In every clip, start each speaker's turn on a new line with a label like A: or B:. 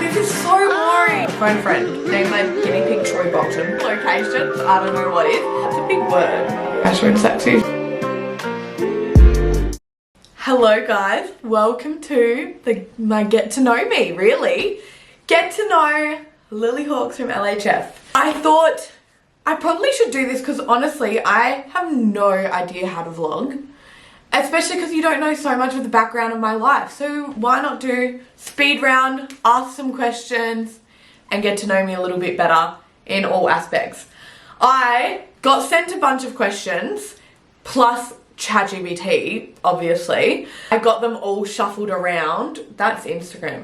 A: This is so boring. Phone friend. Name my guinea pig Troy Bolton. Location. I don't know what is. It's a big word. Fashion and sexy. Hello guys. Welcome to my get to know me, really. Get to know Lily Hawks from LHF. I thought I probably should do this because honestly, I have no idea how to vlog. Especially because you don't know so much of the background of my life. So why not do speed round, ask some questions, and get to know me a little bit better in all aspects. I got sent a bunch of questions, plus ChatGPT, obviously. I got them all shuffled around. That's Instagram.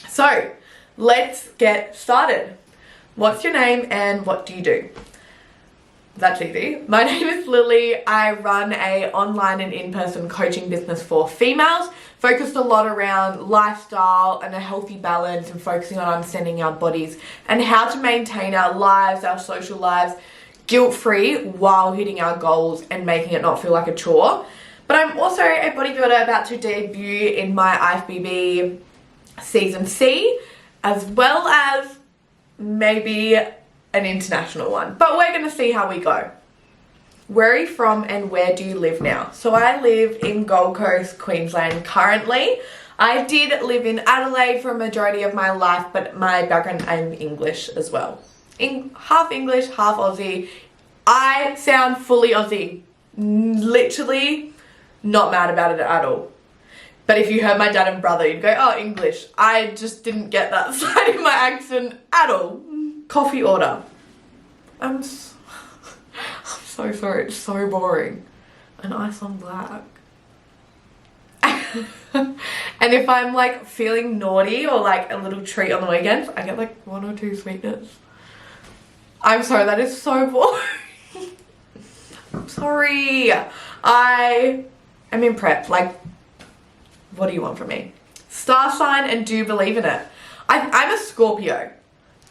A: So, let's get started. What's your name and what do you do? That's easy. My name is Lily. I run a online and in-person coaching business for females, focused a lot around lifestyle and a healthy balance and focusing on understanding our bodies and how to maintain our lives, our social lives, guilt-free while hitting our goals and making it not feel like a chore. But I'm also a bodybuilder about to debut in my IFBB Season C, as well as maybe an international one, but we're gonna see how we go. Where are you from and where do you live now? So I live in Gold Coast, Queensland currently. I did live in Adelaide for a majority of my life, but my background, I'm English as well. Half English, half Aussie. I sound fully Aussie. Literally not mad about it at all. But if you heard my dad and brother, you'd go, oh, English. I just didn't get that side of my accent at all. Coffee order. I'm so sorry, it's so boring. An ice on black. And if I'm like feeling naughty or like a little treat on the weekends, I get like 1 or 2 sweeteners. I'm sorry, that is so boring. I'm sorry. I am in prep. Like, what do you want from me? Star sign and do you believe in it? I'm a Scorpio.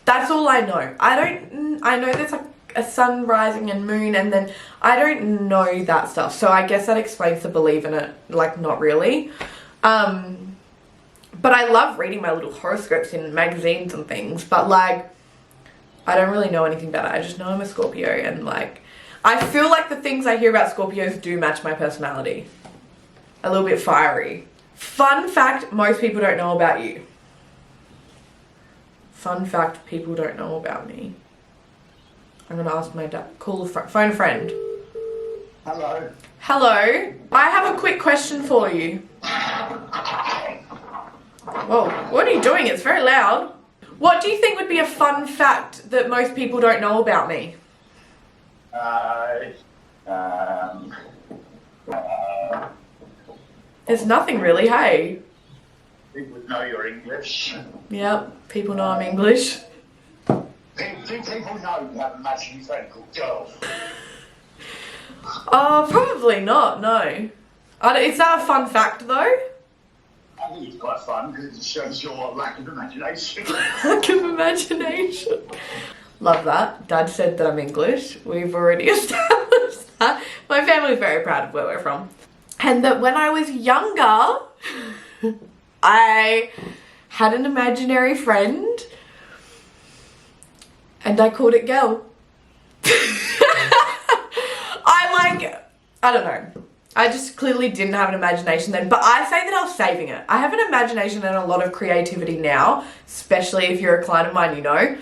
A: That's all I know. I know there's like a sun rising and moon and then I don't know that stuff. So I guess that explains the believe in it, like not really. But I love reading my little horoscopes in magazines and things, but like, I don't really know anything about it. I just know I'm a Scorpio and like, I feel like the things I hear about Scorpios do match my personality. A little bit fiery. Fun fact most people don't know about you. Fun fact people don't know about me. I'm gonna ask my dad. Call a phone a friend.
B: Hello.
A: Hello. I have a quick question for you. Whoa, what are you doing? It's very loud. What do you think would be a fun fact that most people don't know about me? There's nothing really, hey?
B: People would know you're English.
A: Yep, people know I'm English.
B: Do people know you have a imaginary friend called Girl?
A: Probably not, no. Is that a fun fact though?
B: I think it's quite fun because it shows your lack of imagination.
A: Lack of imagination. Love that. Dad said that I'm English. We've already established that. My family's very proud of where we're from. And that when I was younger, I had an imaginary friend and I called it Girl. I don't know. I just clearly didn't have an imagination then, but I say that I was saving it. I have an imagination and a lot of creativity now, especially if you're a client of mine, you know.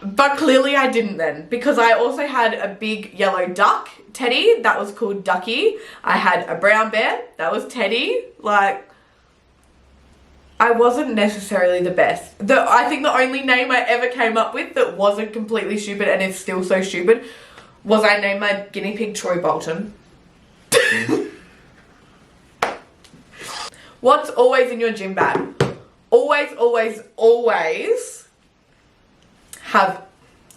A: But clearly I didn't then, because I also had a big yellow duck, Teddy, that was called Ducky. I had a brown bear, that was Teddy. Like, I wasn't necessarily the best. I think the only name I ever came up with that wasn't completely stupid and is still so stupid was I named my guinea pig Troy Bolton. What's always in your gym bag? Always, always, always have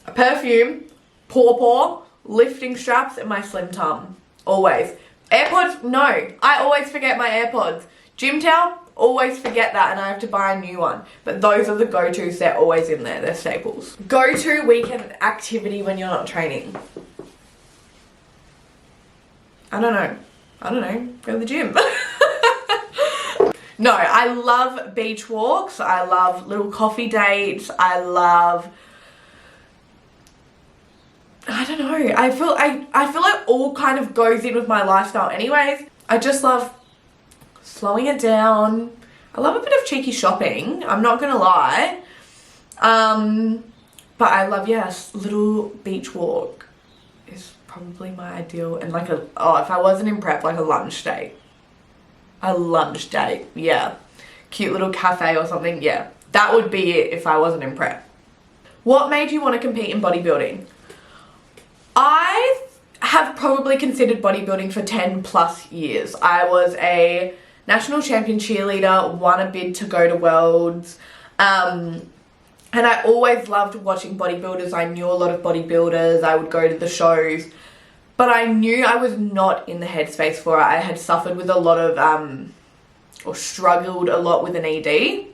A: a perfume, paw, lifting straps, and my Slim Tum. Always. AirPods? No. I always forget my AirPods. Gym towel? Always forget that and I have to buy a new one. But those are the go-tos. They're always in there. They're staples. Go-to weekend activity when you're not training. I don't know. Go to the gym. No, I love beach walks. I love little coffee dates. I don't know. I feel like all kind of goes in with my lifestyle anyways. I just love slowing it down. I love a bit of cheeky shopping. I'm not gonna lie. But I love, yes, little beach walk is probably my ideal. And like if I wasn't in prep, like a lunch date. A lunch date, yeah. Cute little cafe or something, yeah. That would be it if I wasn't in prep. What made you want to compete in bodybuilding? I have probably considered bodybuilding for 10 plus years. I was a national champion cheerleader, won a bid to go to Worlds, and I always loved watching bodybuilders. I knew a lot of bodybuilders. I would go to the shows. But I knew I was not in the headspace for it. I had suffered with a lot of, or struggled a lot with an ED.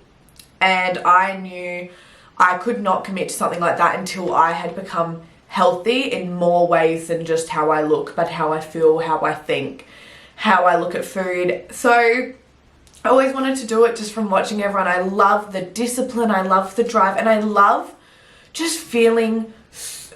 A: And I knew I could not commit to something like that until I had become healthy in more ways than just how I look, but how I feel, how I think, how I look at food. So I always wanted to do it just from watching everyone. I love the discipline, I love the drive, and I love just feeling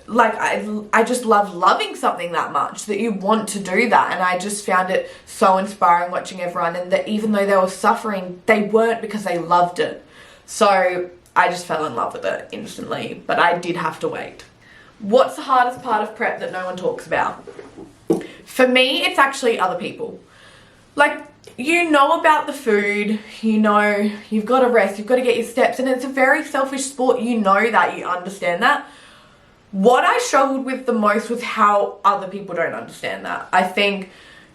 A: like I just love loving something that much that you want to do that. And I just found it so inspiring watching everyone, and that even though they were suffering, they weren't because they loved it. So I just fell in love with it instantly, but I did have to wait. What's the hardest part of prep that no one talks about? For me, it's actually other people. Like, you know about the food, you know you've got to rest, you've got to get your steps, and it's a very selfish sport. You know that, you understand that. What I struggled with the most was how other people don't understand that. I think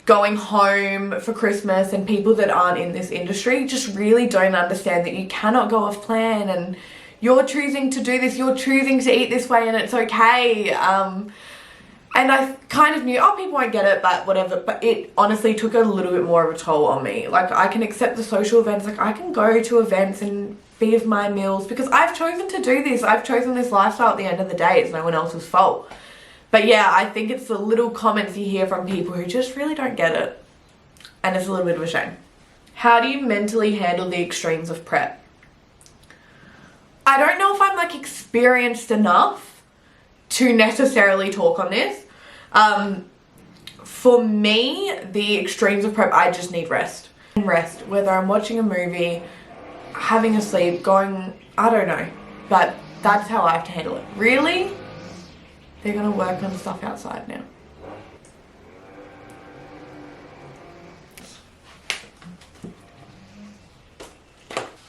A: going home for Christmas and people that aren't in this industry just really don't understand that you cannot go off plan, and you're choosing to do this, you're choosing to eat this way, and it's okay. And I kind of knew, people won't get it, but whatever. But it honestly took a little bit more of a toll on me. Like, I can accept the social events. Like, I can go to events and be of my meals because I've chosen to do this. I've chosen this lifestyle at the end of the day. It's no one else's fault. But yeah, I think it's the little comments you hear from people who just really don't get it. And it's a little bit of a shame. How do you mentally handle the extremes of prep? I don't know if I'm like experienced enough to necessarily talk on this. For me, the extremes of prep, I just need rest. Rest, whether I'm watching a movie, having a sleep, going, I don't know. But that's how I have to handle it. Really? They're gonna work on stuff outside now.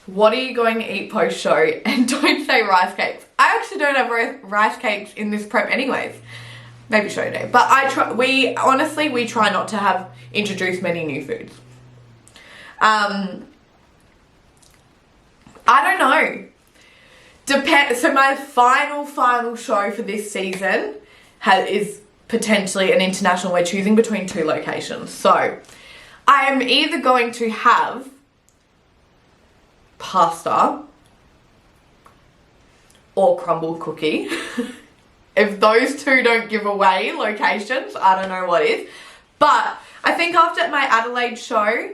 A: What are you going to eat post-show? And don't say rice cakes. I actually don't have rice cakes in this prep anyways. Maybe show day. But we try not to have introduced many new foods. I don't know. So my final show for this season is potentially an international. We're choosing between 2 locations. So I am either going to have pasta or crumble cookie. If those 2 don't give away locations, I don't know what is. But I think after my Adelaide show,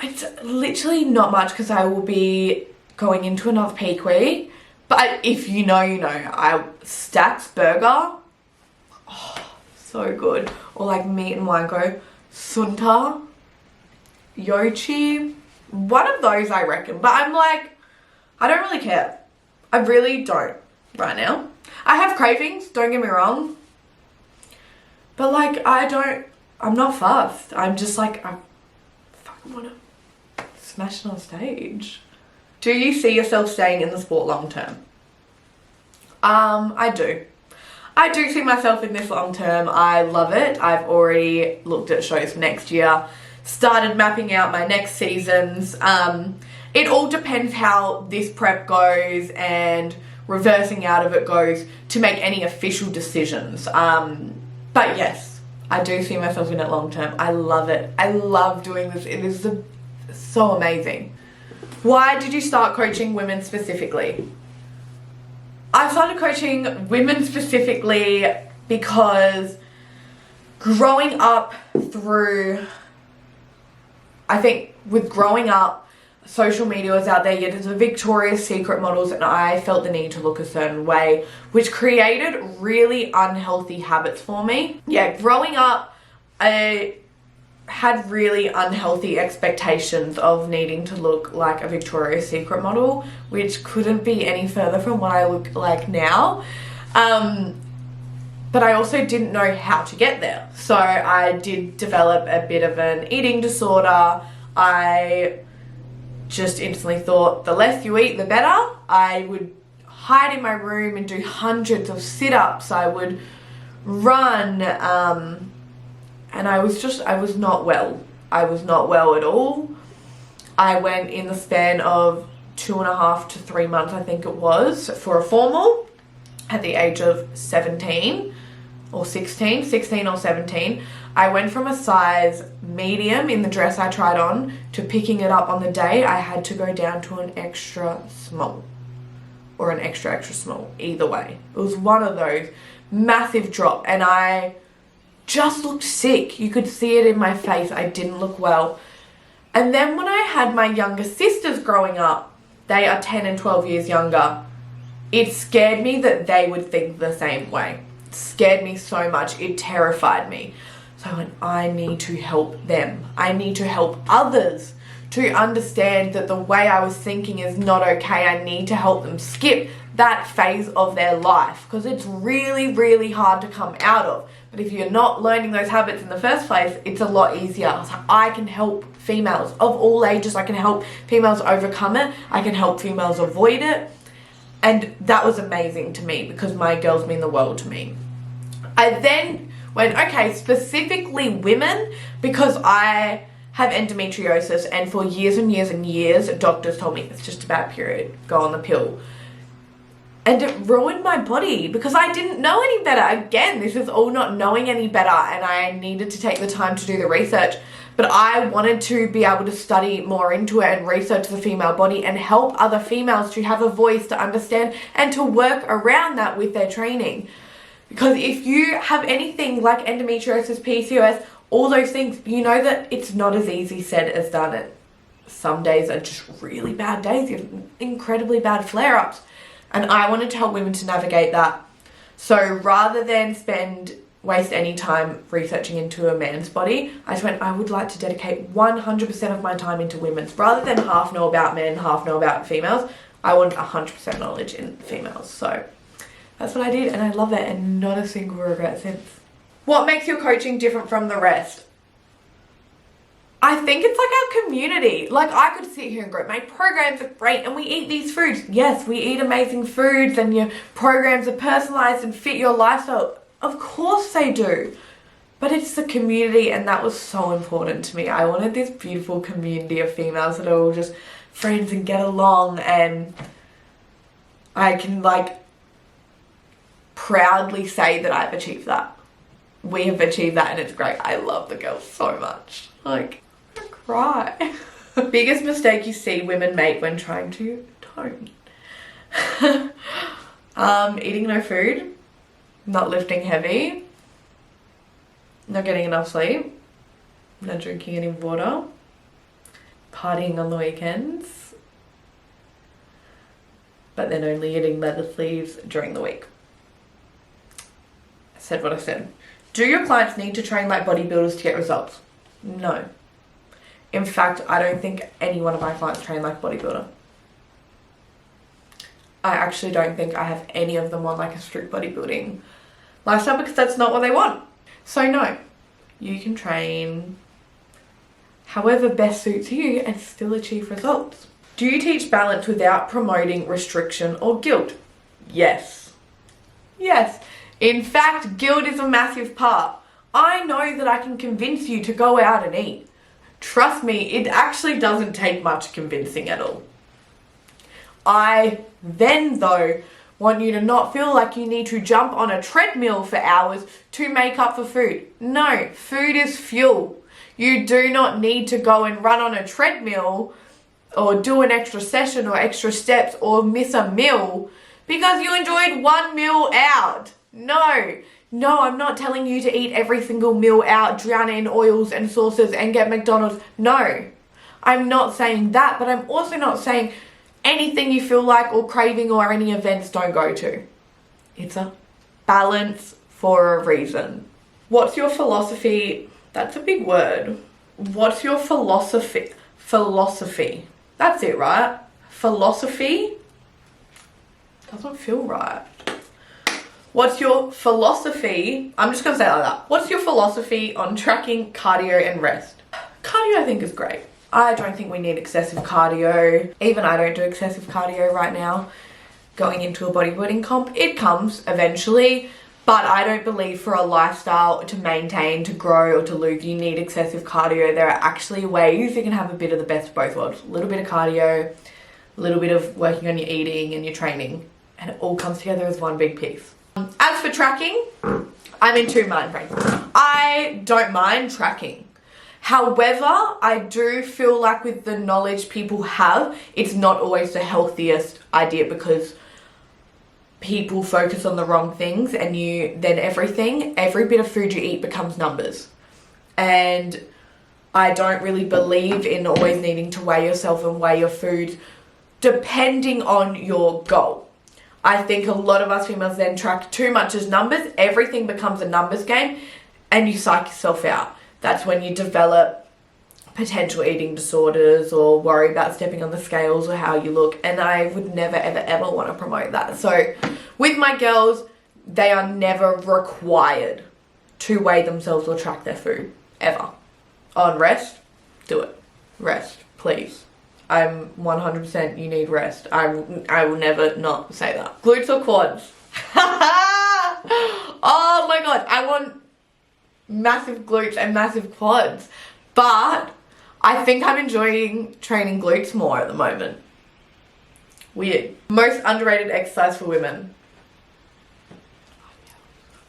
A: it's literally not much because I will be going into another peak week. But if you know, you know. Stack's burger, so good. Or like meat and wango, sunta, yochi, one of those I reckon. But I'm like, I don't really care. I really don't right now. I have cravings, don't get me wrong. But like, I'm not fussed. I'm just like, I fucking want to smash it on stage. Do you see yourself staying in the sport long term? I do. I do see myself in this long term. I love it. I've already looked at shows for next year, started mapping out my next seasons. It all depends how this prep goes and reversing out of it goes to make any official decisions. But yes, I do see myself in it long term. I love it. I love doing this. It is so amazing. Why did you start coaching women specifically? I started coaching women specifically because growing up through I think with growing up, social media was out there, yeah, there's a Victoria's Secret models, and I felt the need to look a certain way, which created really unhealthy habits for me. Yeah, growing up, I had really unhealthy expectations of needing to look like a Victoria's Secret model, which couldn't be any further from what I look like now. But I also didn't know how to get there. So I did develop a bit of an eating disorder. I just instantly thought the less you eat, the better. I would hide in my room and do hundreds of sit-ups. I would run, and I was not well. I was not well at all. I went in the span of 2.5 to 3 months, I think it was, for a formal at the age of 17 or 16 or 17. I went from a size medium in the dress I tried on to picking it up on the day. I had to go down to an extra small or an extra small, either way. It was one of those, massive drop, and I just looked sick. You could see it in my face. I didn't look well. And then when I had my younger sisters growing up, they are 10 and 12 years younger, it scared me that they would think the same way. It scared me so much. It terrified me. So I went, I need to help them. I need to help others to understand that the way I was thinking is not okay. I need to help them skip that phase of their life, because it's really, really hard to come out of. But if you're not learning those habits in the first place, it's a lot easier. So I can help females of all ages. I can help females overcome it. I can help females avoid it. And that was amazing to me, because my girls mean the world to me. I then went, okay, specifically women, because I have endometriosis, and for years and years and years, doctors told me it's just a bad period, go on the pill. And it ruined my body because I didn't know any better. Again, this is all not knowing any better, and I needed to take the time to do the research. But I wanted to be able to study more into it and research the female body and help other females to have a voice, to understand, and to work around that with their training. Because if you have anything like endometriosis, PCOS, all those things, you know that it's not as easy said as done. It. Some days are just really bad days. You have incredibly bad flare-ups. And I wanted to help women to navigate that. So rather than waste any time researching into a man's body, I just went, I would like to dedicate 100% of my time into women's. Rather than half know about men, half know about females, I want 100% knowledge in females. So that's what I did, and I love it, and not a single regret since. What makes your coaching different from the rest? I think it's like our community. Like, I could sit here and go, my programs are great and we eat these foods. Yes, we eat amazing foods and your programs are personalized and fit your lifestyle. Of course they do. But it's the community, and that was so important to me. I wanted this beautiful community of females that are all just friends and get along, and I can like proudly say that I've achieved that. We have achieved that, and it's great. I love the girls so much. Like, I cry. Biggest mistake you see women make when trying to tone? Eating no food, not lifting heavy, not getting enough sleep, not drinking any water, partying on the weekends, but then only eating leather sleeves during the week. I said what I said. Do your clients need to train like bodybuilders to get results? No. In fact, I don't think any one of my clients train like a bodybuilder. I actually don't think I have any of them on like a strict bodybuilding lifestyle, because that's not what they want. So no, you can train however best suits you and still achieve results. Do you teach balance without promoting restriction or guilt? Yes. Yes. In fact, guilt is a massive part. I know that I can convince you to go out and eat. Trust me, it actually doesn't take much convincing at all. I then, though, want you to not feel like you need to jump on a treadmill for hours to make up for food. No, food is fuel. You do not need to go and run on a treadmill or do an extra session or extra steps or miss a meal because you enjoyed one meal out. No, I'm not telling you to eat every single meal out, drown in oils and sauces and get McDonald's. No, I'm not saying that, but I'm also not saying anything you feel like or craving or any events don't go to. It's a balance for a reason. What's your philosophy? That's a big word. What's your philosophy? Philosophy. That's it, right? Philosophy? Doesn't feel right. What's your philosophy? I'm just going to say it like that. What's your philosophy on tracking cardio and rest? Cardio I think is great. I don't think we need excessive cardio. Even I don't do excessive cardio right now. Going into a bodybuilding comp, it comes eventually. But I don't believe for a lifestyle to maintain, to grow or to lose, you need excessive cardio. There are actually ways you can have a bit of the best of both worlds. A little bit of cardio, a little bit of working on your eating and your training. And it all comes together as one big piece. As for tracking, I'm in two mind frames. I don't mind tracking. However, I do feel like with the knowledge people have, it's not always the healthiest idea because people focus on the wrong things and then every bit of food you eat becomes numbers. And I don't really believe in always needing to weigh yourself and weigh your food depending on your goal. I think a lot of us females then track too much as numbers. Everything becomes a numbers game and you psych yourself out. That's when you develop potential eating disorders or worry about stepping on the scales or how you look. And I would never, ever, ever want to promote that. So with my girls, they are never required to weigh themselves or track their food, ever. On rest, do it. Rest, please. I'm 100% you need rest. I will never not say that. Glutes or quads? Oh my god, I want massive glutes and massive quads. But I think I'm enjoying training glutes more at the moment. Weird. Most underrated exercise for women.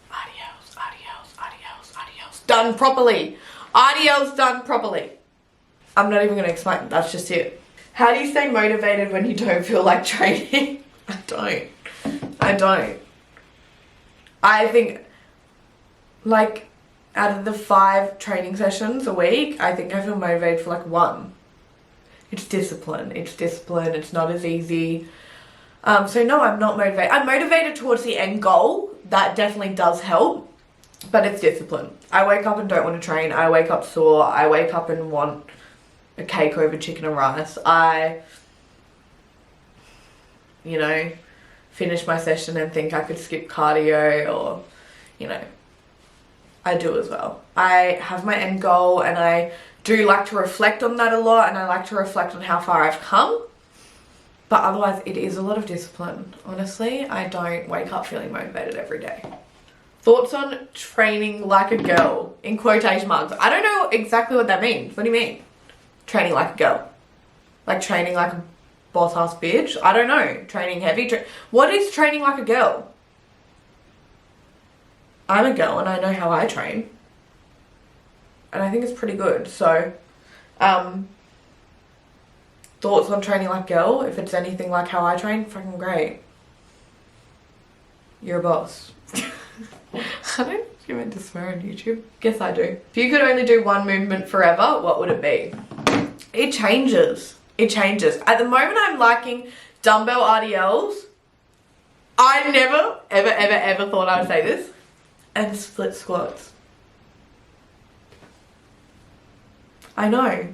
A: RDLs. Done properly. RDLs done properly. I'm not even going to explain. That's just it. How do you stay motivated when you don't feel like training? I don't. I think, like, out of the 5 training sessions a week, I think I feel motivated for like 1. It's discipline. It's not as easy. So no, I'm not motivated. I'm motivated towards the end goal. That definitely does help. But it's discipline. I wake up and don't want to train. I wake up sore. I wake up and want a cake over chicken and rice. I, finish my session and think I could skip cardio or, I do as well. I have my end goal and I do like to reflect on that a lot and I like to reflect on how far I've come. But otherwise it is a lot of discipline. Honestly, I don't wake up feeling motivated every day. Thoughts on training like a girl, in quotation marks. I don't know exactly what that means. What do you mean? Training like a girl? Like training like a boss ass bitch? I don't know. Training heavy? What is training like a girl? I'm a girl and I know how I train. And I think it's pretty good. So, thoughts on training like a girl? If it's anything like how I train, fucking great. You're a boss. I don't know if you're meant to swear on YouTube. Guess I do. If you could only do one movement forever, what would it be? It changes. At the moment, I'm liking dumbbell RDLs. I never, ever thought I would say this. And split squats. I know.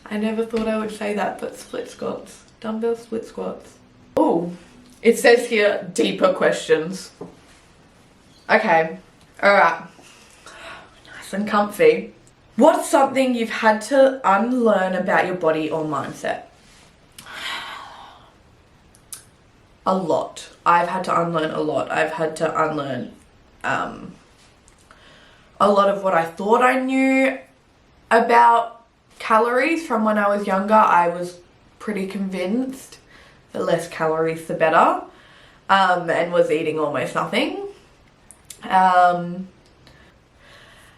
A: I never thought I would say that, but split squats. Dumbbell split squats. Oh, it says here, deeper questions. Okay, alright. Nice and comfy. What's something you've had to unlearn about your body or mindset? A lot. I've had to unlearn a lot. I've had to unlearn a lot of what I thought I knew about calories from when I was younger. I was pretty convinced the less calories the better, and was eating almost nothing.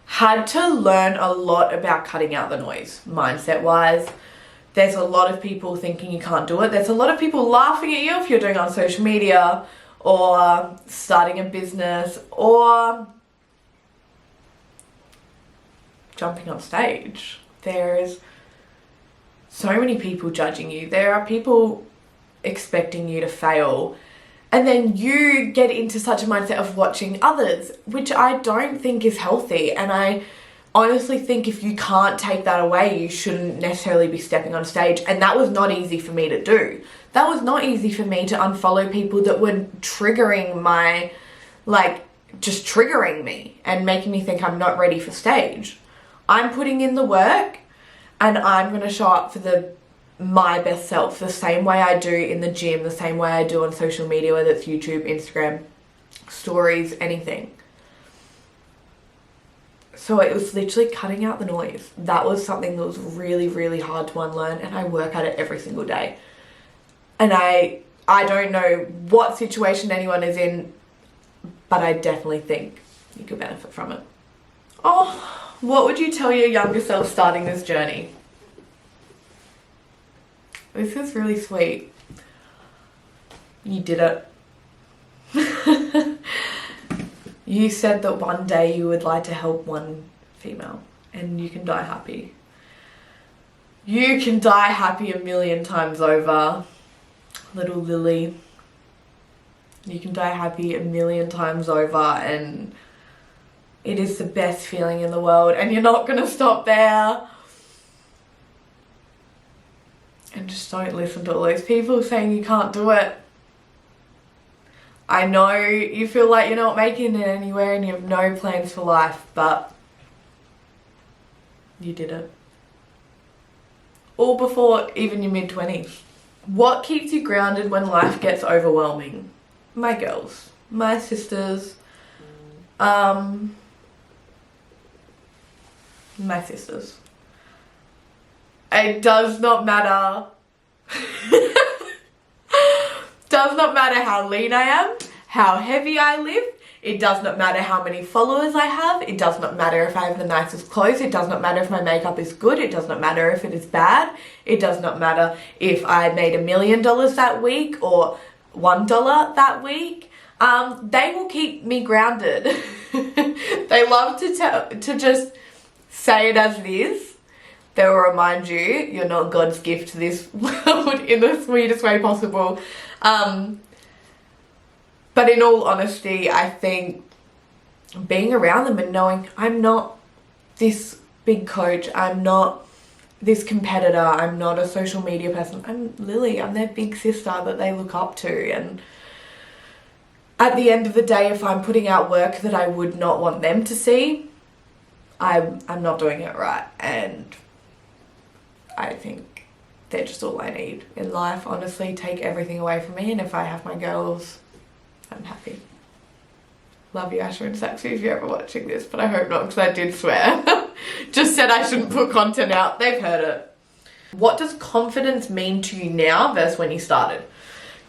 A: Had to learn a lot about cutting out the noise, mindset wise. There's a lot of people thinking you can't do it. There's a lot of people laughing at you if you're doing it on social media or starting a business or jumping on stage. There's so many people judging you. There are people expecting you to fail. And then you get into such a mindset of watching others, which I don't think is healthy. And I honestly think if you can't take that away, you shouldn't necessarily be stepping on stage. And that was not easy for me to do. That was not easy for me to unfollow people that were triggering my, like, just triggering me and making me think I'm not ready for stage. I'm putting in the work and I'm going to show up for my best self the same way I do in the gym, the same way I do on social media, whether it's YouTube, Instagram, stories, anything. So it was literally cutting out the noise. That was something that was really, really hard to unlearn, and I work at it every single day. And I don't know what situation anyone is in, but I definitely think you could benefit from it. Oh, what would you tell your younger self starting this journey? This is really sweet. You did it. You said that one day you would like to help one female, and you can die happy. You can die happy 1,000,000 times over, little Lily. You can die happy 1,000,000 times over, and it is the best feeling in the world, and you're not gonna stop there. And just don't listen to all those people saying you can't do it. I know you feel like you're not making it anywhere and you have no plans for life, but you did it. All before even your mid-20s. What keeps you grounded when life gets overwhelming? My girls, my sisters, my sisters. It does not matter. Does not matter how lean I am, how heavy I lift. It does not matter how many followers I have. It does not matter if I have the nicest clothes. It does not matter if my makeup is good. It does not matter if it is bad. It does not matter if I made $1 million that week or $1 that week. They will keep me grounded. They love to just say it as it is. They will remind you you're not God's gift to this world in the sweetest way possible. But in all honesty, I think being around them and knowing I'm not this big coach, I'm not this competitor, I'm not a social media person, I'm Lily, I'm their big sister that they look up to. And at the end of the day, if I'm putting out work that I would not want them to see, I'm not doing it right. And I think they're just all I need in life. Honestly, take everything away from me, and if I have my girls, I'm happy. Love you, Asher and Saxy, if you're ever watching this, but I hope not, because I did swear. Just said I shouldn't put content out. They've heard it. What does confidence mean to you now versus when you started?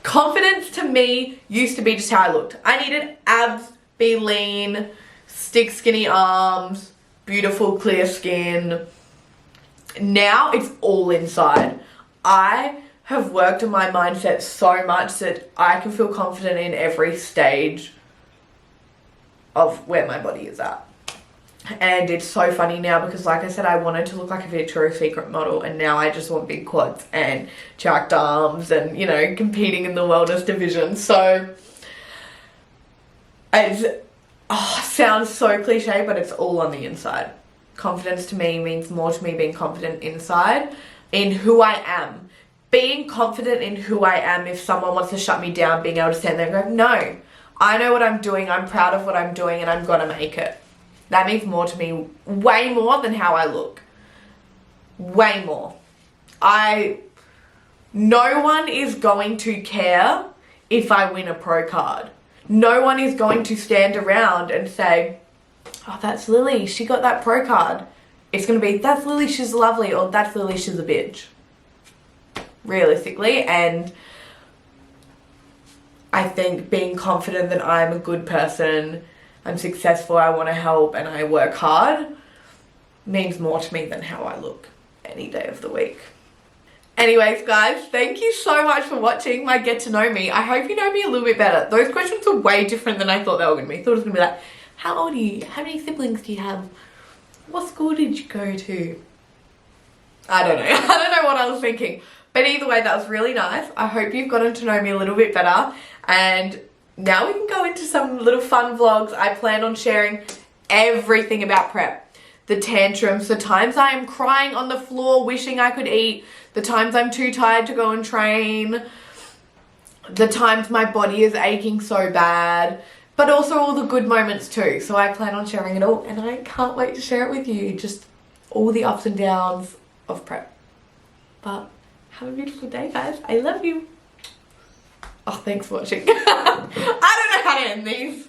A: Confidence to me used to be just how I looked. I needed abs, be lean, stick skinny arms, beautiful clear skin. Now it's all inside. I have worked on my mindset so much that I can feel confident in every stage of where my body is at. And it's so funny now because, like I said, I wanted to look like a Victoria's Secret model, and now I just want big quads and jacked arms and, you know, competing in the wellness division. So it sounds so cliche, but it's all on the inside. Confidence to me means more to me being confident inside in who I am. Being confident in who I am, if someone wants to shut me down, being able to stand there and go, no, I know what I'm doing, I'm proud of what I'm doing, and I'm gonna make it. That means more to me, way more than how I look. Way more. No one is going to care if I win a pro card. No one is going to stand around and say, oh, that's Lily, she got that pro card. It's going to be, that's Lily, she's lovely, or that's Lily, she's a bitch. Realistically. And I think being confident that I'm a good person, I'm successful, I want to help, and I work hard means more to me than how I look any day of the week. Anyways, guys, thank you so much for watching my Get to Know Me. I hope you know me a little bit better. Those questions are way different than I thought they were going to be. I thought it was going to be like, how old are you? How many siblings do you have? What school did you go to? I don't know. I don't know what I was thinking. But either way, that was really nice. I hope you've gotten to know me a little bit better. And now we can go into some little fun vlogs. I plan on sharing everything about prep. The tantrums, the times I am crying on the floor wishing I could eat, the times I'm too tired to go and train, the times my body is aching so bad, but also all the good moments too. So I plan on sharing it all, and I can't wait to share it with you. Just all the ups and downs of prep. But have a beautiful day, guys. I love you. Oh, thanks for watching. I don't know how to end these.